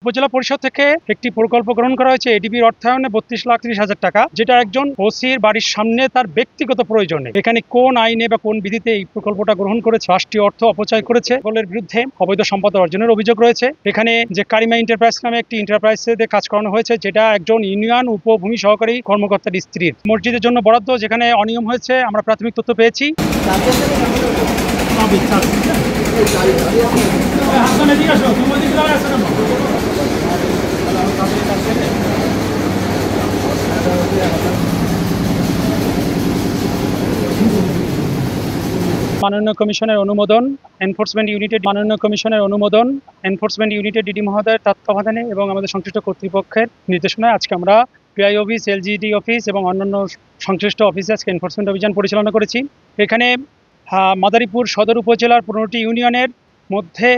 উপজেলা পরিষদ থেকে একটি প্রকল্প গ্রহণ করা হয়েছে এডিবির অর্থায়নে 32,30,000 টাকা, যেটা একজন ওসির বাড়ির সামনে তার ব্যক্তিগত প্রয়োজনে। এখানে কোন আইনে বা কোন বিধিতে এই প্রকল্পটা গ্রহণ করেছে, রাষ্ট্রীয় অর্থ অপচয় করেছে, সকলের বিরুদ্ধে অবৈধ সম্পদ অর্জনের অভিযোগ রয়েছে। এখানে যে কারিমা এন্টারপ্রাইজ নামে একটি এন্টারপ্রাইজে কাজ করানো হয়েছে, যেটা একজন ইউনিয়ন উপভূমি সহকারী কর্মকর্তার স্ত্রীর। মসজিদের জন্য বরাদ্দ যেখানে অনিয়ম হয়েছে আমরা প্রাথমিক তথ্য পেয়েছি। মাননীয় কমিশনের অনুমোদন এনফোর্সমেন্ট ইউনিটের ডিডি মহোদয়ের তত্ত্বাবধানে এবং আমাদের সংশ্লিষ্ট কর্তৃপক্ষের নির্দেশনায় আজকে আমরা পিআই অফিস, এলজিডি অফিস এবং অন্যান্য সংশ্লিষ্ট অফিসে আজকে এনফোর্সমেন্ট অভিযান পরিচালনা করেছি। এখানে মাদারীপুর সদর উপজেলার 15টি ইউনিয়নের মধ্যে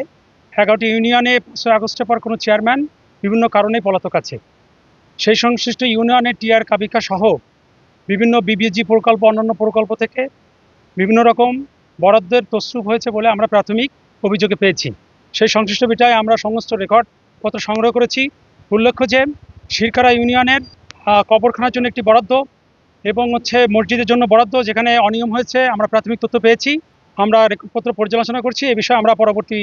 11টি ইউনিয়নে 5 আগস্টের পর কোনো চেয়ারম্যান বিভিন্ন কারণে পলাতক আছে। সেই সংশ্লিষ্ট ইউনিয়নের টিআর কাবিকা সহ বিভিন্ন বিবিজি প্রকল্প, অন্যান্য প্রকল্প থেকে বিভিন্ন রকম বরাদ্দের তসরুপ হয়েছে বলে আমরা প্রাথমিক অভিযোগে পেয়েছি। সেই সংশ্লিষ্ট বিষয়ে আমরা সমস্ত রেকর্ডপত্র সংগ্রহ করেছি। উল্লেখ্য যে শিরকারা ইউনিয়নের কবরখানার জন্য একটি বরাদ্দ এবং মসজিদের জন্য বরাদ্দ যেখানে অনিয়ম হয়েছে আমরা প্রাথমিক তথ্য পেয়েছি। আমরা রেকর্ডপত্র পর্যালোচনা করছি। এ বিষয়ে আমরা পরবর্তী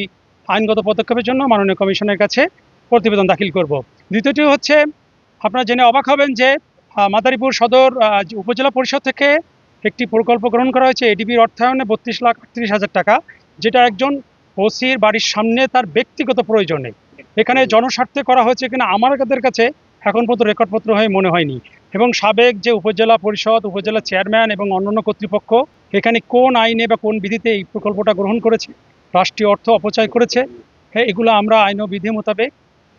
আইনগত পদক্ষেপের জন্য মাননীয় কমিশনের কাছে প্রতিবেদন দাখিল করব। দ্বিতীয়টি হচ্ছে, আপনারা জেনে অবাক হবেন যে মাদারীপুর সদর উপজেলা পরিষদ থেকে একটি প্রকল্প গ্রহণ করা হয়েছে এডিবির অর্থায়নে 32,30,000 টাকা, যেটা একজন ওসির বাড়ির সামনে তার ব্যক্তিগত প্রয়োজনে। এখানে জনস্বার্থে করা হয়েছে কিনা আমাদের কাছে এখন পর্যন্ত রেকর্ডপত্র হয়ে মনে হয়নি। এবং সাবেক যে উপজেলা পরিষদ, উপজেলা চেয়ারম্যান এবং অন্যান্য কর্তৃপক্ষ এখানে কোন আইনে বা কোন বিধিতে এই প্রকল্পটা গ্রহণ করেছে, রাষ্ট্রীয় অর্থ অপচয় করেছে, এগুলো আমরা আইন ও বিধি মোতাবেক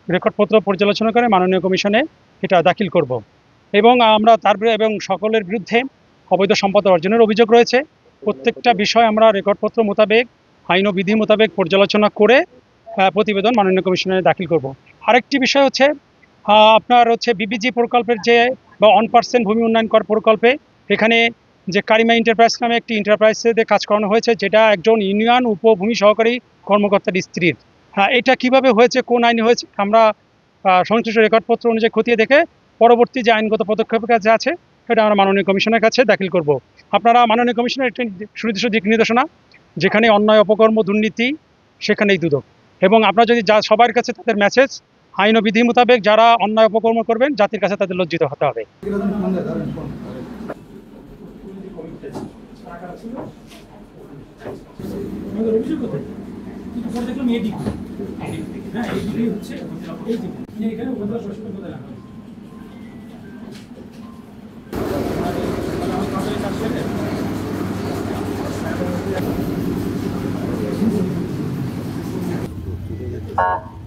রেকর্ডপত্র পর্যালোচনা করে মাননীয় কমিশনে এটা দাখিল করব। এবং আমরা এবং সকলের বিরুদ্ধে অবৈধ সম্পদ অর্জনের অভিযোগ রয়েছে। প্রত্যেকটা বিষয় আমরা রেকর্ডপত্র মোতাবেক আইন ও বিধি মোতাবেক পর্যালোচনা করে প্রতিবেদন মাননীয় কমিশনে দাখিল করব। আরেকটি বিষয় হচ্ছে, আপনার বিবিজি প্রকল্পের যে বা 1% ভূমি উন্নয়ন কর প্রকল্পে এখানে যে কারিমা এন্টারপ্রাইজ নামে একটি এন্টারপ্রাইজে কাজ করানো হয়েছে, যেটা একজন ইউনিয়ন উপভূমি সহকারী কর্মকর্তার স্ত্রীর। এটা কিভাবে হয়েছে, কোন আইনে হয়েছে, আমরা সংশ্লিষ্ট রেকর্ডপত্র অনুযায়ী খতিয়ে দেখে পরবর্তী যে আইনগত পদক্ষেপের কাছে আছে এটা আমরা মাননীয় কমিশনের কাছে দাখিল করব। আপনারা মাননীয় কমিশনের একটি সুনির্দিষ্ট দিক নির্দেশনা, যেখানে অন্যায় অপকর্ম দুর্নীতি সেখানেই দুদক। এবং আপনারা যদি সবার কাছে তাদের মেসেজ, আইন ও বিধি মোতাবেক যারা অন্যায় অপকর্ম করবেন জাতির কাছে তাদের লজ্জিত হতে হবে। Thank you.